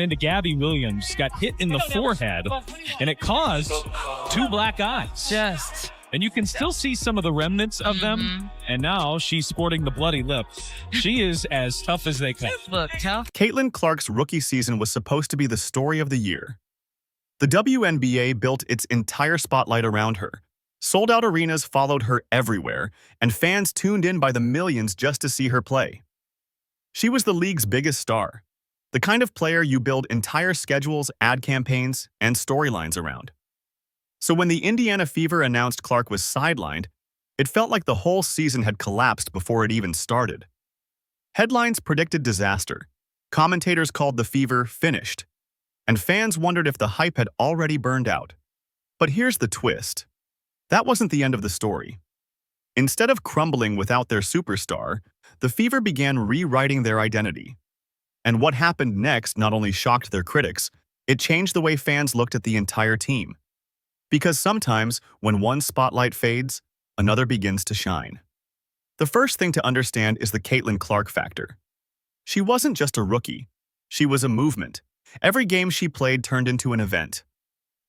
into Gabby Williams, got hit in the forehead, and it caused 2 black eyes. And you can still see some of the remnants of them, and now she's sporting the bloody lip. She is as tough as they come. Look, tough. Caitlin Clark's rookie season was supposed to be the story of the year. The WNBA built its entire spotlight around her. Sold-out arenas followed her everywhere, and fans tuned in by the millions just to see her play. She was the league's biggest star, the kind of player you build entire schedules, ad campaigns, and storylines around. So when the Indiana Fever announced Clark was sidelined, it felt like the whole season had collapsed before it even started. Headlines predicted disaster, commentators called the Fever finished, and fans wondered if the hype had already burned out. But here's the twist. That wasn't the end of the story. Instead of crumbling without their superstar, the Fever began rewriting their identity. And what happened next not only shocked their critics, it changed the way fans looked at the entire team. Because sometimes, when one spotlight fades, another begins to shine. The first thing to understand is the Caitlin Clark factor. She wasn't just a rookie. She was a movement. Every game she played turned into an event.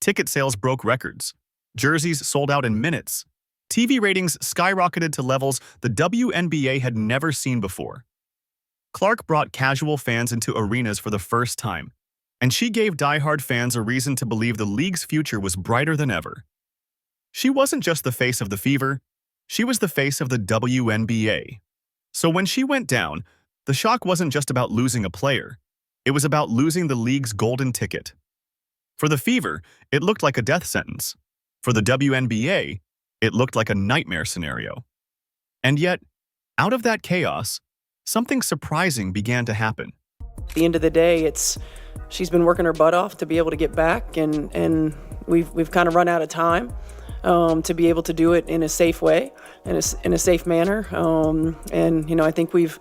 Ticket sales broke records. Jerseys sold out in minutes. TV ratings skyrocketed to levels the WNBA had never seen before. Clark brought casual fans into arenas for the first time, and she gave diehard fans a reason to believe the league's future was brighter than ever. She wasn't just the face of the Fever, she was the face of the WNBA. So when she went down, the shock wasn't just about losing a player, it was about losing the league's golden ticket. For the Fever, it looked like a death sentence. For the WNBA, it looked like a nightmare scenario. And yet, out of that chaos, something surprising began to happen. At the end of the day, she's been working her butt off to be able to get back, and we've kind of run out of time to be able to do it in a safe way, in a safe manner. And I think we've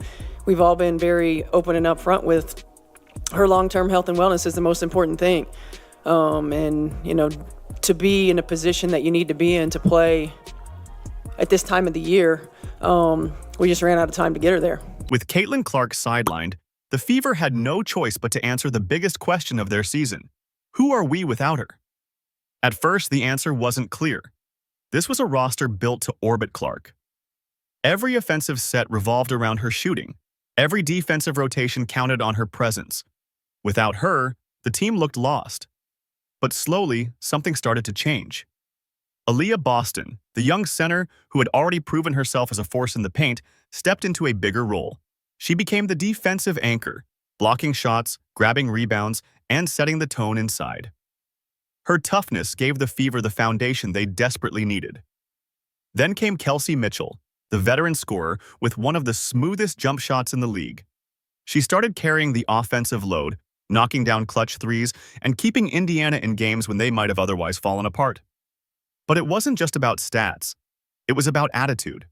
all been very open and upfront with her long-term health and wellness is the most important thing. And to be in a position that you need to be in to play at this time of the year, we just ran out of time to get her there. With Caitlin Clark sidelined, the Fever had no choice but to answer the biggest question of their season. Who are we without her? At first, the answer wasn't clear. This was a roster built to orbit Clark. Every offensive set revolved around her shooting. Every defensive rotation counted on her presence. Without her, the team looked lost. But slowly, something started to change. Aaliyah Boston, the young center who had already proven herself as a force in the paint, stepped into a bigger role. She became the defensive anchor, blocking shots, grabbing rebounds, and setting the tone inside. Her toughness gave the Fever the foundation they desperately needed. Then came Kelsey Mitchell, the veteran scorer with one of the smoothest jump shots in the league. She started carrying the offensive load, knocking down clutch threes, and keeping Indiana in games when they might have otherwise fallen apart. But it wasn't just about stats. It was about attitude.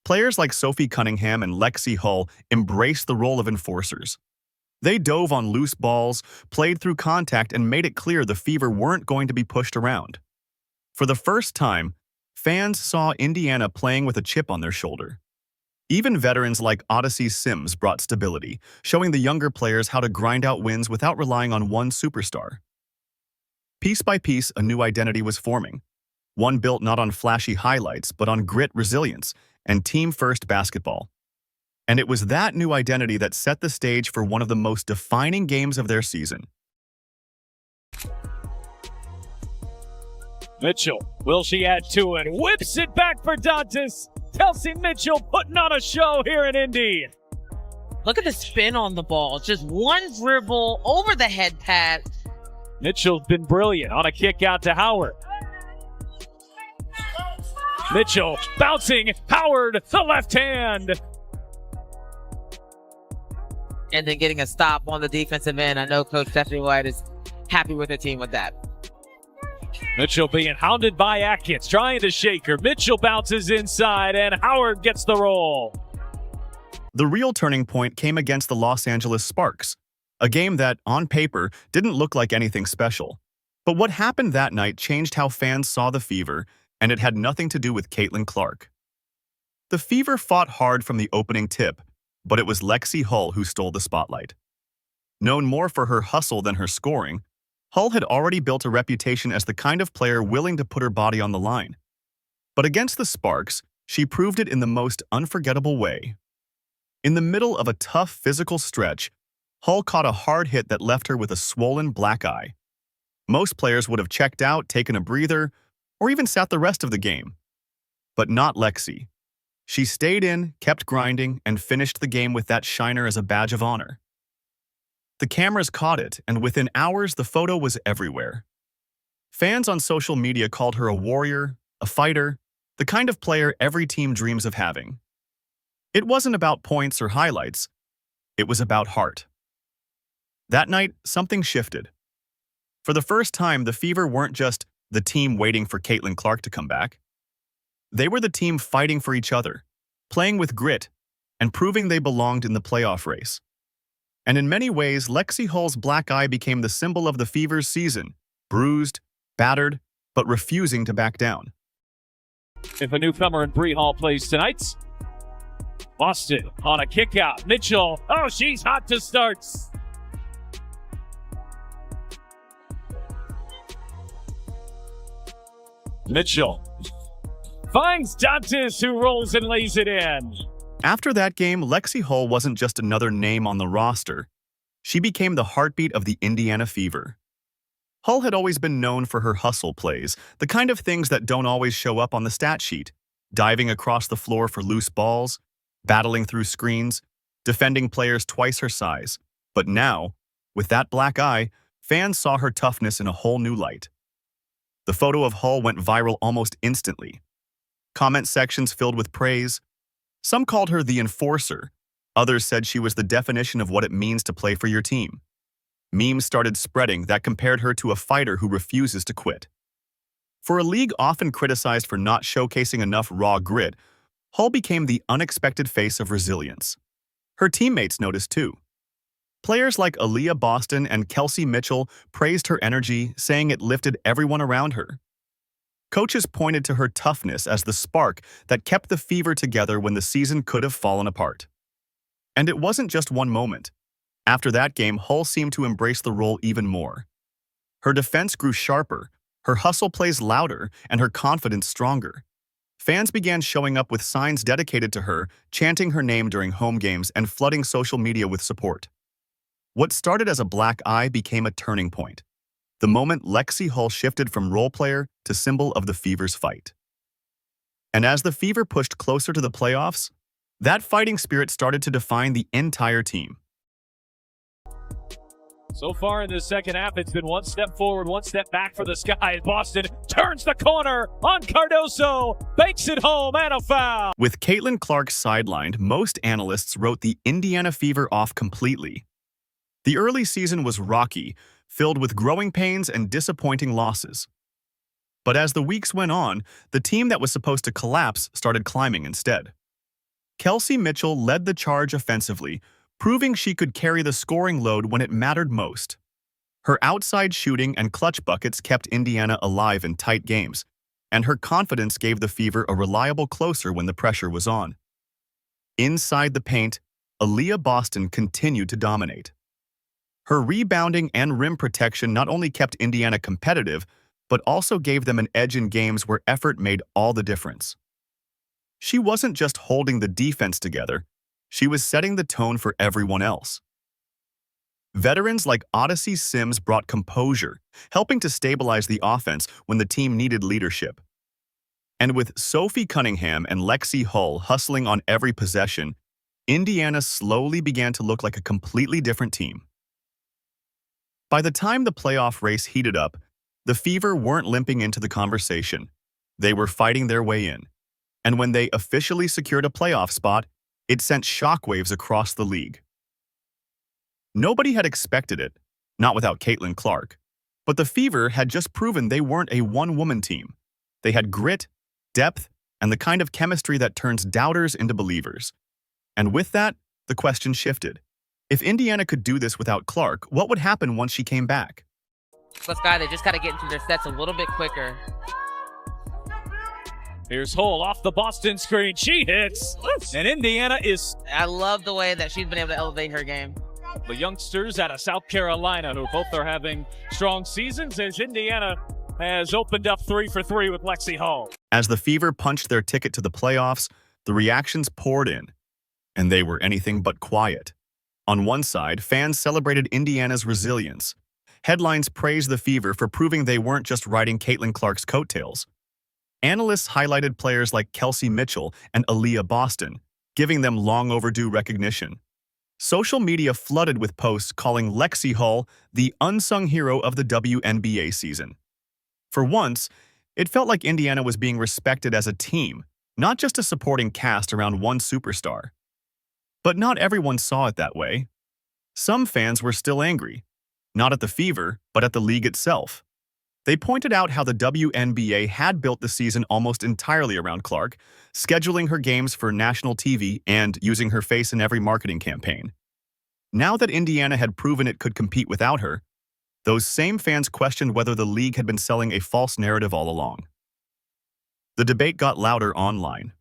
Players like Sophie Cunningham and Lexie Hull embraced the role of enforcers. They dove on loose balls, played through contact, and made it clear the Fever weren't going to be pushed around. For the first time, fans saw Indiana playing with a chip on their shoulder. Even veterans like Odyssey Sims brought stability, showing the younger players how to grind out wins without relying on one superstar. Piece by piece, a new identity was forming. One built not on flashy highlights, but on grit, resilience, and team-first basketball. And it was that new identity that set the stage for one of the most defining games of their season. Mitchell, will she add to it? Whips it back for Dantas. Kelsey Mitchell putting on a show here in Indy. Look at the spin on the ball. Just one dribble over the head pad. Mitchell's been brilliant on a kick out to Howard. Mitchell bouncing. Howard, the left hand. And then getting a stop on the defensive end. I know Coach Stephanie White is happy with her team with that. Mitchell being hounded by Atkins, trying to shake her. Mitchell bounces inside, and Howard gets the roll. The real turning point came against the Los Angeles Sparks, a game that, on paper, didn't look like anything special. But what happened that night changed how fans saw the Fever, and it had nothing to do with Caitlin Clark. The Fever fought hard from the opening tip, but it was Lexie Hull who stole the spotlight. Known more for her hustle than her scoring, Hull had already built a reputation as the kind of player willing to put her body on the line. But against the Sparks, she proved it in the most unforgettable way. In the middle of a tough physical stretch, Hull caught a hard hit that left her with a swollen black eye. Most players would have checked out, taken a breather, or even sat the rest of the game. But not Lexie. She stayed in, kept grinding, and finished the game with that shiner as a badge of honor. The cameras caught it, and within hours the photo was everywhere. Fans on social media called her a warrior, a fighter, the kind of player every team dreams of having. It wasn't about points or highlights. It was about heart. That night, something shifted. For the first time, the Fever weren't just the team waiting for Caitlin Clark to come back. They were the team fighting for each other, playing with grit, and proving they belonged in the playoff race. And in many ways, Lexie Hull's black eye became the symbol of the Fever's season, bruised, battered, but refusing to back down. If a newcomer in Bree Hall plays tonight, Boston on a kick out. Mitchell, oh, she's hot to start. Mitchell finds Dantes, who rolls and lays it in. After that game, Lexie Hull wasn't just another name on the roster. She became the heartbeat of the Indiana Fever. Hull had always been known for her hustle plays, the kind of things that don't always show up on the stat sheet, diving across the floor for loose balls, battling through screens, defending players twice her size. But now, with that black eye, fans saw her toughness in a whole new light. The photo of Hull went viral almost instantly. Comment sections filled with praise. Some called her the enforcer. Others said she was the definition of what it means to play for your team. Memes started spreading that compared her to a fighter who refuses to quit. For a league often criticized for not showcasing enough raw grit, Hull became the unexpected face of resilience. Her teammates noticed too. Players like Aaliyah Boston and Kelsey Mitchell praised her energy, saying it lifted everyone around her. Coaches pointed to her toughness as the spark that kept the Fever together when the season could have fallen apart. And it wasn't just one moment. After that game, Hull seemed to embrace the role even more. Her defense grew sharper, her hustle plays louder, and her confidence stronger. Fans began showing up with signs dedicated to her, chanting her name during home games and flooding social media with support. What started as a black eye became a turning point. The moment Lexie Hull shifted from role player to symbol of the Fever's fight. And as the Fever pushed closer to the playoffs, that fighting spirit started to define the entire team. So far in the second half, it's been one step forward, one step back for the Sky. Boston turns the corner on Cardoso, banks it home, and a foul. With Caitlin Clark sidelined, most analysts wrote the Indiana Fever off completely. The early season was rocky, filled with growing pains and disappointing losses. But as the weeks went on, the team that was supposed to collapse started climbing instead. Kelsey Mitchell led the charge offensively, proving she could carry the scoring load when it mattered most. Her outside shooting and clutch buckets kept Indiana alive in tight games, and her confidence gave the Fever a reliable closer when the pressure was on. Inside the paint, Aaliyah Boston continued to dominate. Her rebounding and rim protection not only kept Indiana competitive, but also gave them an edge in games where effort made all the difference. She wasn't just holding the defense together, she was setting the tone for everyone else. Veterans like Odyssey Sims brought composure, helping to stabilize the offense when the team needed leadership. And with Sophie Cunningham and Lexie Hull hustling on every possession, Indiana slowly began to look like a completely different team. By the time the playoff race heated up, the Fever weren't limping into the conversation. They were fighting their way in. And when they officially secured a playoff spot, it sent shockwaves across the league. Nobody had expected it, not without Caitlin Clark. But the Fever had just proven they weren't a one-woman team. They had grit, depth, and the kind of chemistry that turns doubters into believers. And with that, the question shifted. If Indiana could do this without Clark, what would happen once she came back? But Sky, they just got to get into their sets a little bit quicker. Here's Hull off the Boston screen. She hits, and Indiana is... I love the way that she's been able to elevate her game. The youngsters out of South Carolina, who both are having strong seasons, as Indiana has opened up 3 for 3 with Lexie Hall. As the Fever punched their ticket to the playoffs, the reactions poured in, and they were anything but quiet. On one side, fans celebrated Indiana's resilience. Headlines praised the Fever for proving they weren't just riding Caitlin Clark's coattails. Analysts highlighted players like Lexie Mitchell and Aaliyah Boston, giving them long overdue recognition. Social media flooded with posts calling Lexie Hall the unsung hero of the WNBA season. For once, it felt like Indiana was being respected as a team, not just a supporting cast around one superstar. But not everyone saw it that way. Some fans were still angry, not at the Fever, but at the league itself. They pointed out how the WNBA had built the season almost entirely around Clark, scheduling her games for national TV and using her face in every marketing campaign. Now that Indiana had proven it could compete without her, those same fans questioned whether the league had been selling a false narrative all along. The debate got louder online.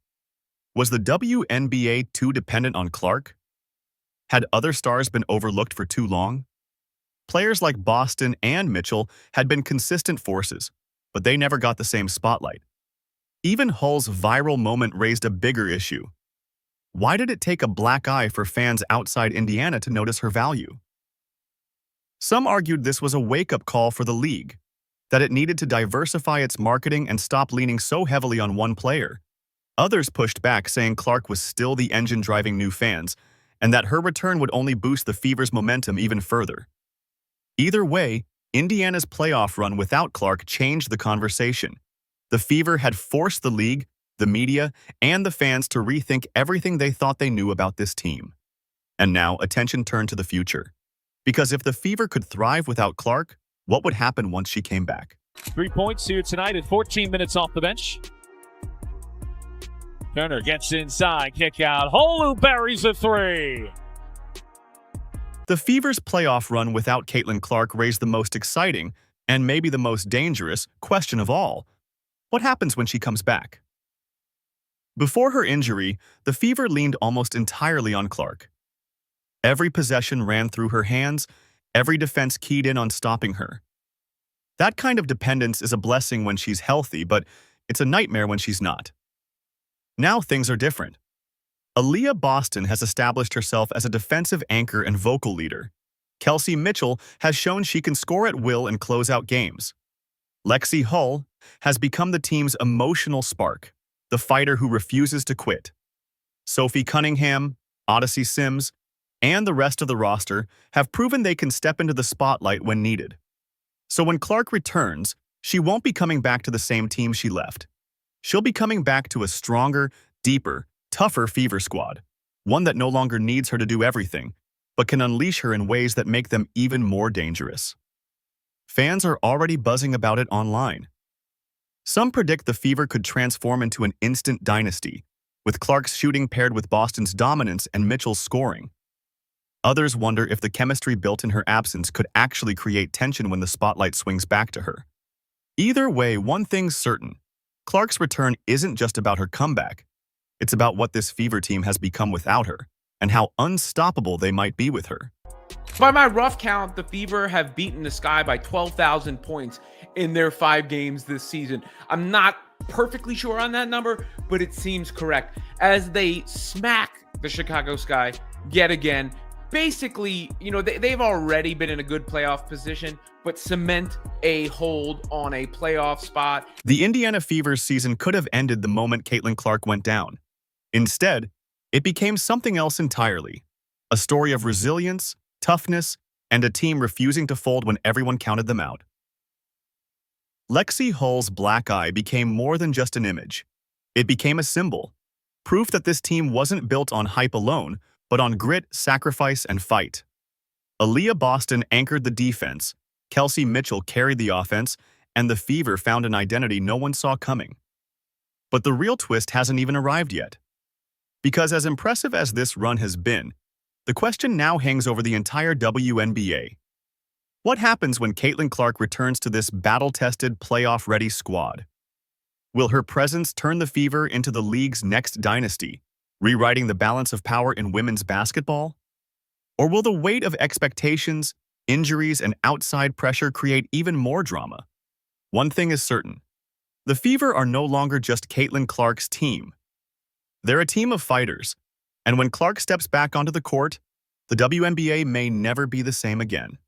Was the WNBA too dependent on Clark? Had other stars been overlooked for too long? Players like Boston and Mitchell had been consistent forces, but they never got the same spotlight. Even Hull's viral moment raised a bigger issue. Why did it take a black eye for fans outside Indiana to notice her value? Some argued this was a wake-up call for the league, that it needed to diversify its marketing and stop leaning so heavily on one player. Others pushed back, saying Clark was still the engine driving new fans, and that her return would only boost the Fever's momentum even further. Either way, Indiana's playoff run without Clark changed the conversation. The Fever had forced the league, the media, and the fans to rethink everything they thought they knew about this team. And now, attention turned to the future. Because if the Fever could thrive without Clark, what would happen once she came back? 3 points here tonight at 14 minutes off the bench. Turner gets inside, kick out. Holu buries a 3. The Fever's playoff run without Caitlin Clark raised the most exciting, and maybe the most dangerous, question of all. What happens when she comes back? Before her injury, the Fever leaned almost entirely on Clark. Every possession ran through her hands, every defense keyed in on stopping her. That kind of dependence is a blessing when she's healthy, but it's a nightmare when she's not. Now things are different. Aaliyah Boston has established herself as a defensive anchor and vocal leader. Lexie Mitchell has shown she can score at will and close out games. Lexie Hull has become the team's emotional spark, the fighter who refuses to quit. Sophie Cunningham, Odyssey Sims, and the rest of the roster have proven they can step into the spotlight when needed. So when Clark returns, she won't be coming back to the same team she left. She'll be coming back to a stronger, deeper, tougher Fever squad, one that no longer needs her to do everything, but can unleash her in ways that make them even more dangerous. Fans are already buzzing about it online. Some predict the Fever could transform into an instant dynasty, with Clark's shooting paired with Boston's dominance and Mitchell's scoring. Others wonder if the chemistry built in her absence could actually create tension when the spotlight swings back to her. Either way, one thing's certain. Clark's return isn't just about her comeback. It's about what this Fever team has become without her, and how unstoppable they might be with her. By my rough count, the Fever have beaten the Sky by 12,000 points in their 5 games this season. I'm not perfectly sure on that number, but it seems correct, as they smack the Chicago Sky yet again. Basically, they've already been in a good playoff position, but cement a hold on a playoff spot. The Indiana Fever's season could have ended the moment Caitlin Clark went down. Instead, it became something else entirely. A story of resilience, toughness, and a team refusing to fold when everyone counted them out. Lexie Hull's black eye became more than just an image. It became a symbol, proof that this team wasn't built on hype alone, but on grit, sacrifice, and fight. Aaliyah Boston anchored the defense, Lexie Mitchell carried the offense, and the Fever found an identity no one saw coming. But the real twist hasn't even arrived yet. Because as impressive as this run has been, the question now hangs over the entire WNBA. What happens when Caitlin Clark returns to this battle-tested, playoff-ready squad? Will her presence turn the Fever into the league's next dynasty, rewriting the balance of power in women's basketball? Or will the weight of expectations, injuries, and outside pressure create even more drama? One thing is certain. The Fever are no longer just Caitlin Clark's team. They're a team of fighters, and when Clark steps back onto the court, the WNBA may never be the same again.